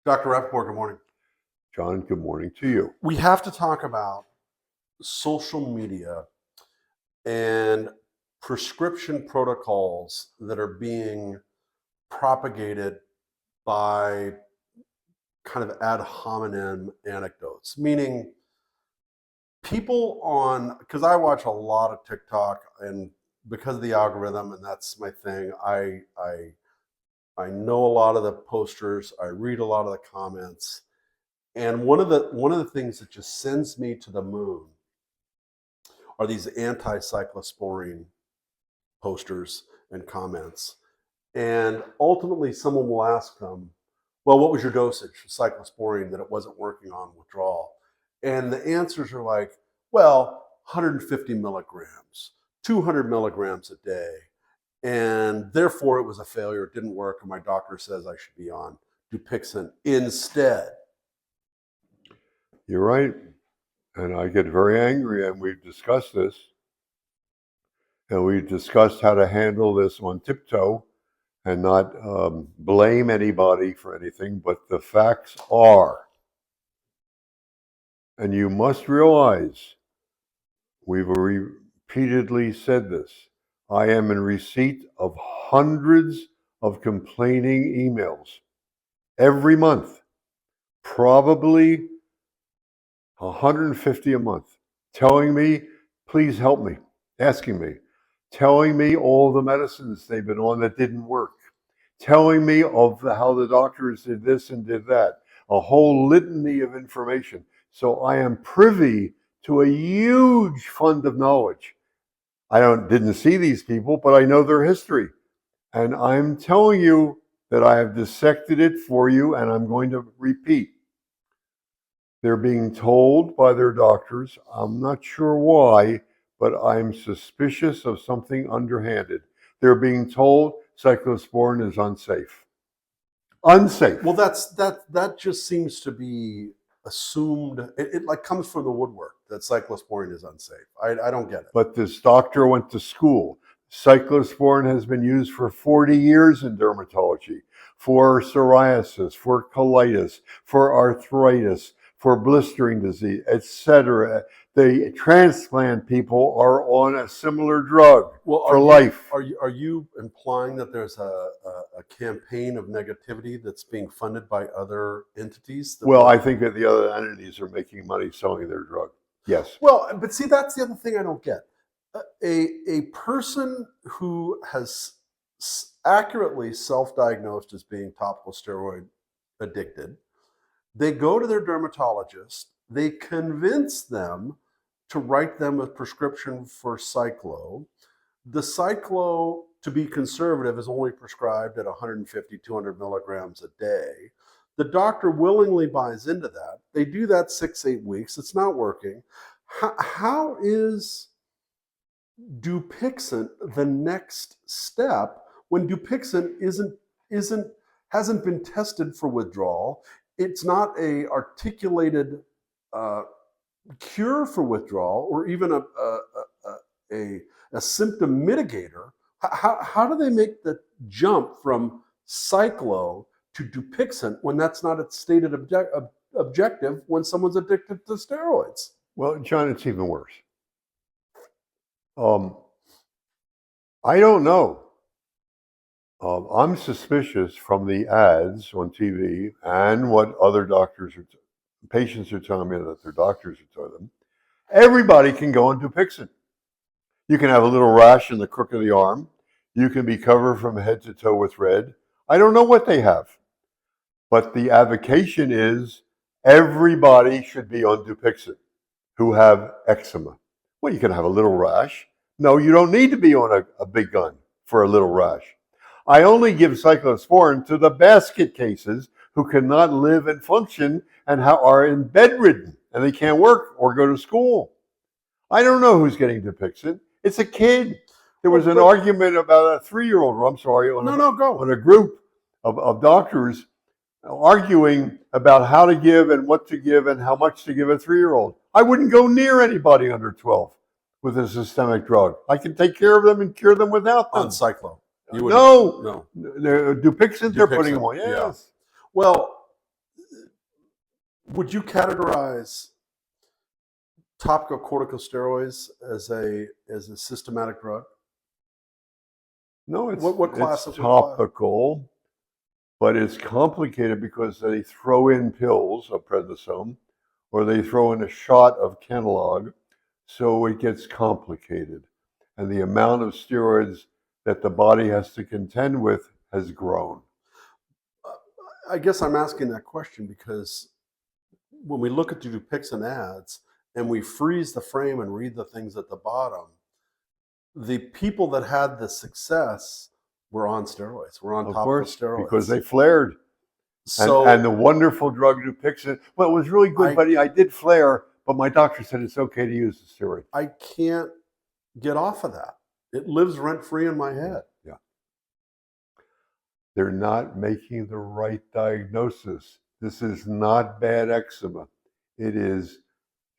Dr. Rapaport, good morning. John, good morning to you. We have to talk about social media and prescription protocols that are being propagated by kind of ad hominem anecdotes, meaning people because I watch a lot of TikTok, and because of the algorithm, and that's my thing, I know a lot of the posters, I read a lot of the comments. And one of the things that just sends me to the moon are these anti-cyclosporine posters and comments. And ultimately, someone will ask them, well, what was your dosage of cyclosporine that it wasn't working on withdrawal? And the answers are like, well, 150 milligrams, 200 milligrams a day. And therefore, it was a failure. It didn't work. And my doctor says I should be on Dupixent instead. You're right. And I get very angry, and we've discussed this. And we've discussed how to handle this on tiptoe and not blame anybody for anything, but the facts are. And you must realize, we've repeatedly said this, I am in receipt of hundreds of complaining emails every month, probably 150 a month, telling me, please help me, asking me, telling me all the medicines they've been on that didn't work, telling me of how the doctors did this and did that, a whole litany of information. So I am privy to a huge fund of knowledge. I didn't see these people, but I know their history. And I'm telling you that I have dissected it for you, and I'm going to repeat. They're being told by their doctors, I'm not sure why, but I'm suspicious of something underhanded. They're being told cyclosporine is unsafe. Unsafe. Well, that just seems to be assumed. It like comes from the woodwork that cyclosporine is unsafe. I don't get it. But this doctor went to school. Cyclosporine has been used for 40 years in dermatology, for psoriasis, for colitis, for arthritis, for blistering disease, etc. The transplant people are on a similar drug for life. Are you implying that there's a campaign of negativity that's being funded by other entities? Well, I think that the other entities are making money selling their drug. Yes. Well, but see, that's the other thing I don't get. A person who has accurately self-diagnosed as being topical steroid addicted, they go to their dermatologist, they convince them to write them a prescription for Cyclo. The Cyclo, to be conservative, is only prescribed at 150, 200 milligrams a day. The doctor willingly buys into that. They do that 6-8 weeks. It's not working. How is Dupixent the next step when Dupixent hasn't been tested for withdrawal? It's not a articulated cure for withdrawal or even a symptom mitigator. How do they make the jump from Cyclo to Dupixent when that's not its stated objective when someone's addicted to steroids? Well, John, it's even worse. I don't know. I'm suspicious from the ads on TV and what other patients are telling me that their doctors are telling them. Everybody can go on Dupixent. You can have a little rash in the crook of the arm. You can be covered from head to toe with red. I don't know what they have. But the avocation is everybody should be on Dupixent who have eczema. Well, you can have a little rash. No, you don't need to be on a big gun for a little rash. I only give cyclosporine to the basket cases who cannot live and function and are in bedridden and they can't work or go to school. I don't know who's getting Dupixent. It's a kid. There was an argument about a 3-year-old, on a group of doctors arguing about how to give and what to give and how much to give a 3-year-old. I wouldn't go near anybody under 12 with a systemic drug. I can take care of them and cure them without them. On Cyclo. No. Dupixent, they're putting them on. Yes. Yeah. Well, Would you categorize topical corticosteroids as a systematic drug? No, it's What class it's of what class? topical, but it's complicated because they throw in pills of prednisone, or they throw in a shot of Kenalog, so it gets complicated. And the amount of steroids that the body has to contend with has grown. I guess I'm asking that question because when we look at the Dupixent ads and we freeze the frame and read the things at the bottom, the people that had the success were on steroids, were on Of topical course, steroids. because they flared. So And the wonderful drug Dupixent, well, it was really good, buddy. I did flare, but my doctor said it's okay to use the steroid. I can't get off of that. It lives rent-free in my head. Yeah. They're not making the right diagnosis. This is not bad eczema. It is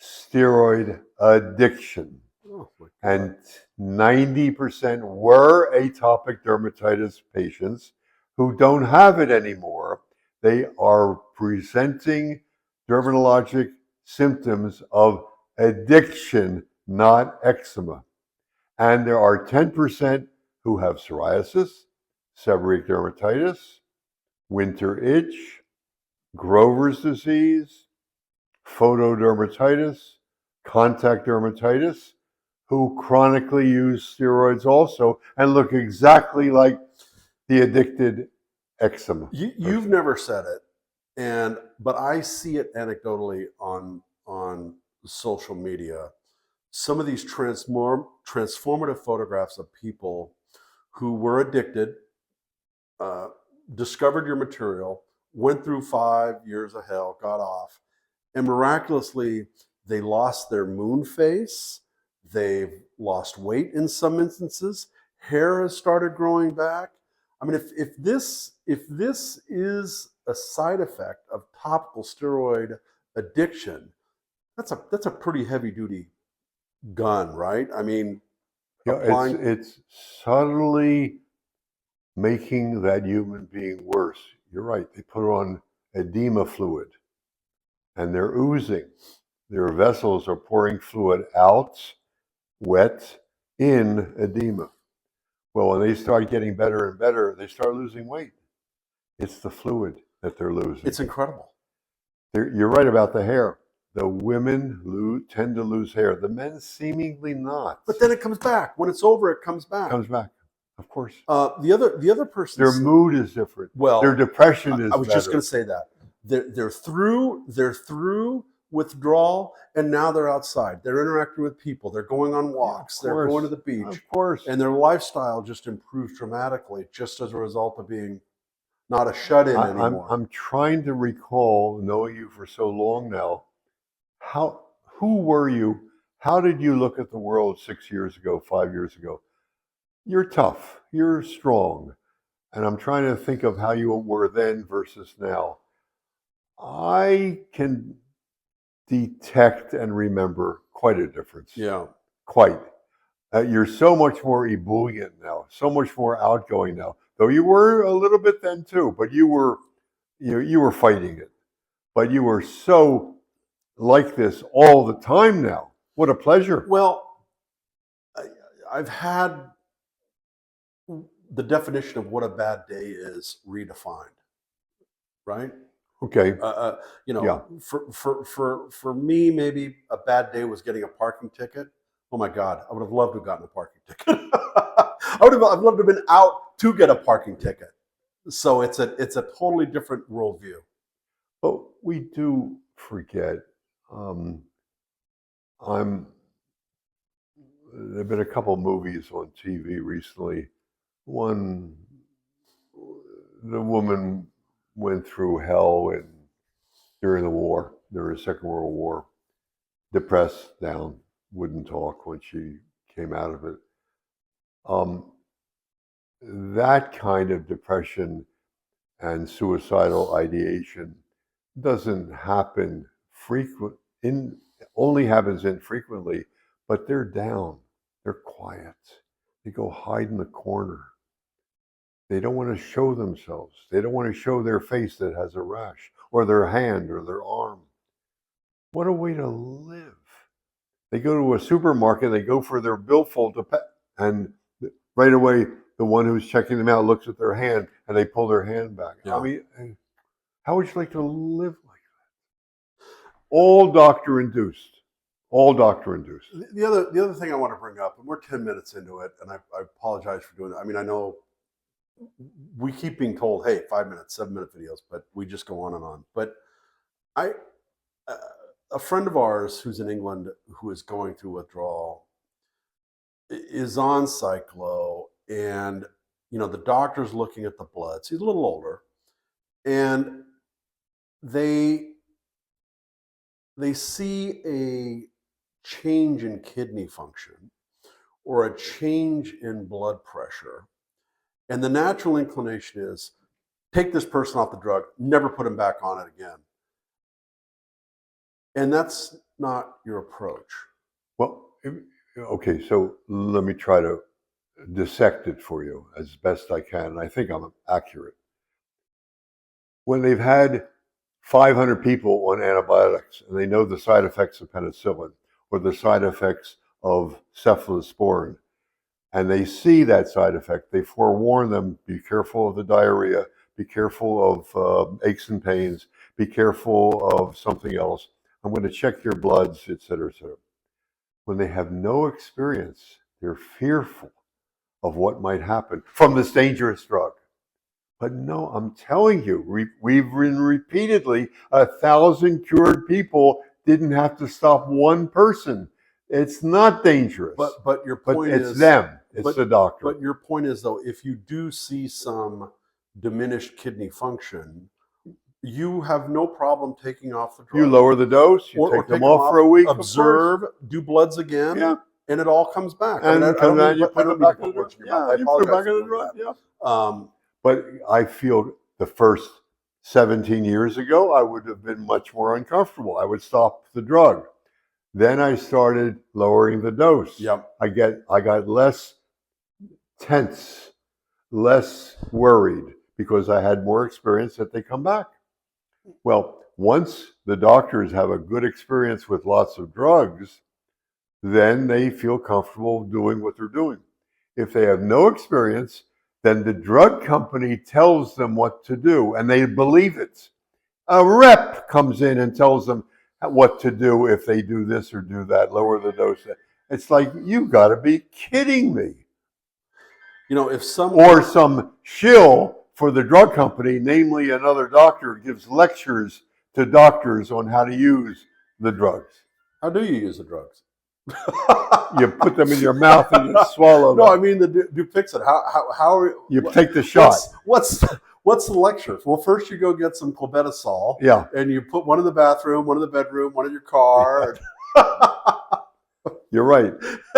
steroid addiction. Oh, my God. And 90% were atopic dermatitis patients who don't have it anymore. They are presenting dermatologic symptoms of addiction, not eczema. And there are 10% who have psoriasis, seborrheic dermatitis, winter itch, Grover's disease, photodermatitis, contact dermatitis, who chronically use steroids also and look exactly like the addicted eczema. You've never said it, but I see it anecdotally on social media. Some of these transformative photographs of people who were addicted, discovered your material, went through 5 years of hell, got off, and miraculously they lost their moon face. They've lost weight in some instances. Hair has started growing back. I mean, if this is a side effect of topical steroid addiction, that's a pretty heavy duty gun, right? I mean, it's subtly making that human being worse. You're right. They put on edema fluid, and they're oozing. Their vessels are pouring fluid out, wet, in edema. Well, when they start getting better and better, they start losing weight. It's the fluid that they're losing. It's incredible. You're right about the hair. The women tend to lose hair. The men seemingly not. But then it comes back. When it's over, it comes back. It comes back, of course. The other person. Their mood is different. Well, their depression is. I was just going to say that they're through withdrawal, and now they're outside. They're interacting with people. They're going on walks. They're going to the beach. Of course. And their lifestyle just improves dramatically, just as a result of being not a shut-in anymore. I'm trying to recall, knowing you for so long now, who were you? How did you look at the world 6 years ago, 5 years ago? You're tough. You're strong. And I'm trying to think of how you were then versus now. I can detect and remember quite a difference. Yeah. Quite. You're so much more ebullient now, so much more outgoing now. Though you were a little bit then too, but you were fighting it. But you were so like this all the time now. What a pleasure. Well, I've had the definition of what a bad day is redefined, right? Okay. For me, maybe a bad day was getting a parking ticket. Oh my God, I would have loved to have gotten a parking ticket. I'd loved to have been out to get a parking ticket. So it's a totally different worldview. But we do forget. There've been a couple movies on TV recently. One, the woman went through hell during the Second World War, depressed, down, wouldn't talk when she came out of it. That kind of depression and suicidal ideation doesn't happen only happens infrequently, but they're down, they're quiet, they go hide in the corner. They don't want to show themselves. They don't want to show their face that has a rash, or their hand, or their arm. What a way to live. They go to a supermarket, they go for their billfold to pay, and right away, the one who's checking them out looks at their hand and they pull their hand back. Yeah. I mean, how would you like to live like that? All doctor induced. All doctor induced. The other thing I want to bring up, and we're 10 minutes into it, and I apologize for doing that. I mean, I know we keep being told, hey, 5 minutes, 7-minute videos, but we just go on and on. But a friend of ours who's in England who is going through withdrawal is on Cyclo, and the doctor's looking at the bloods. He's a little older, and they see a change in kidney function or a change in blood pressure, and the natural inclination is take this person off the drug, never put him back on it again. And that's not your approach. Well, okay, so let me try to dissect it for you as best I can, and I think I'm accurate. When they've had 500 people on antibiotics and they know the side effects of penicillin or the side effects of cephalosporin, and they see that side effect, they forewarn them, be careful of the diarrhea, be careful of aches and pains, be careful of something else. I'm going to check your bloods, et cetera, et cetera. When they have no experience, they're fearful of what might happen from this dangerous drug. But no, I'm telling you, we've been repeatedly, 1,000 cured people didn't have to stop one person. It's not dangerous. But your point is it's them. It's the doctor. But your point is, though, if you do see some diminished kidney function, you have no problem taking off the drug. You lower the dose, you take them off for a week, observe, do bloods again, yeah, and it all comes back. And I don't mean you put them back in the drug. I apologize for the drug. that. Yeah. But I feel the first 17 years ago, I would have been much more uncomfortable. I would stop the drug. Then I started lowering the dose. Yep. I got less tense, less worried because I had more experience that they come back. Well, once the doctors have a good experience with lots of drugs, then they feel comfortable doing what they're doing. If they have no experience, then the drug company tells them what to do, and they believe it. A rep comes in and tells them what to do if they do this or do that, lower the dose. It's like, you got to be kidding me. If or some shill for the drug company, namely another doctor, gives lectures to doctors on how to use the drugs. How do you use the drugs? You put them in your mouth and you swallow them. No, I mean the Dupixent. How you take the shot. What's the lecture? Well, first you go get some clobetasol. Yeah. And you put one in the bathroom, one in the bedroom, one in your car. You're right.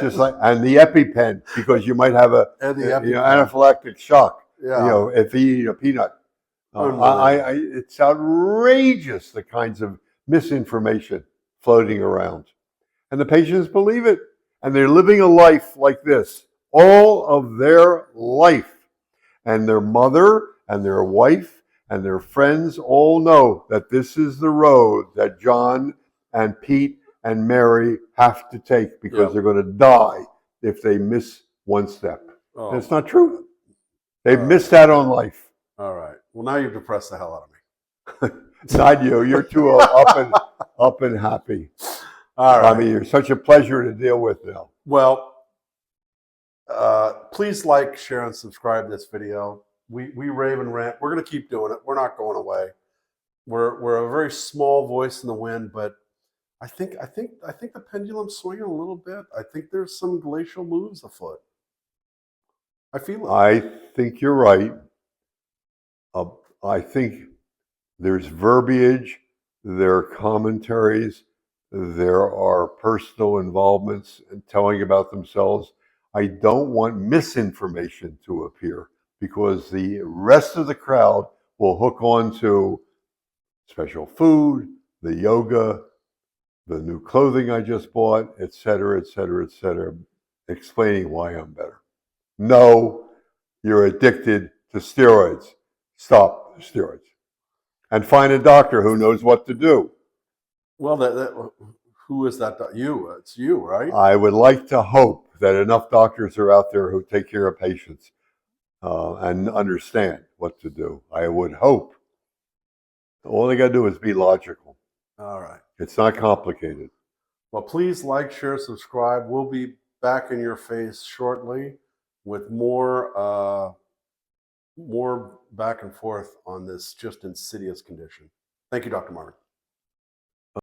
Just like, and the EpiPen, because you might have anaphylactic shock. Yeah. If you eat a peanut. It's outrageous, the kinds of misinformation floating around. And the patients believe it. And they're living a life like this all of their life. And their mother and their wife and their friends all know that this is the road that John and Pete and Mary have to take because they're going to die if they miss one step. Oh. And it's not true. They've missed out on life. All right. Well, now you've depressed the hell out of me. Not you. You're too up and happy. All right. I mean, you're such a pleasure to deal with now. Well, please like, share, and subscribe this video. We rave and rant. We're going to keep doing it. We're not going away. We're a very small voice in the wind, but I think the pendulum's swinging a little bit. I think there's some glacial moves afoot. I feel it. I think you're right. I think there's verbiage, there are commentaries, there are personal involvements and telling about themselves. I don't want misinformation to appear because the rest of the crowd will hook on to special food, the yoga, the new clothing I just bought, et cetera, explaining why I'm better. No, you're addicted to steroids. Stop the steroids. And find a doctor who knows what to do. Well, who is that? You? It's you, right? I would like to hope that enough doctors are out there who take care of patients and understand what to do. I would hope. All they got to do is be logical. All right. It's not complicated. Well, please like, share, subscribe. We'll be back in your face shortly with more back and forth on this just insidious condition. Thank you, Dr. Martin.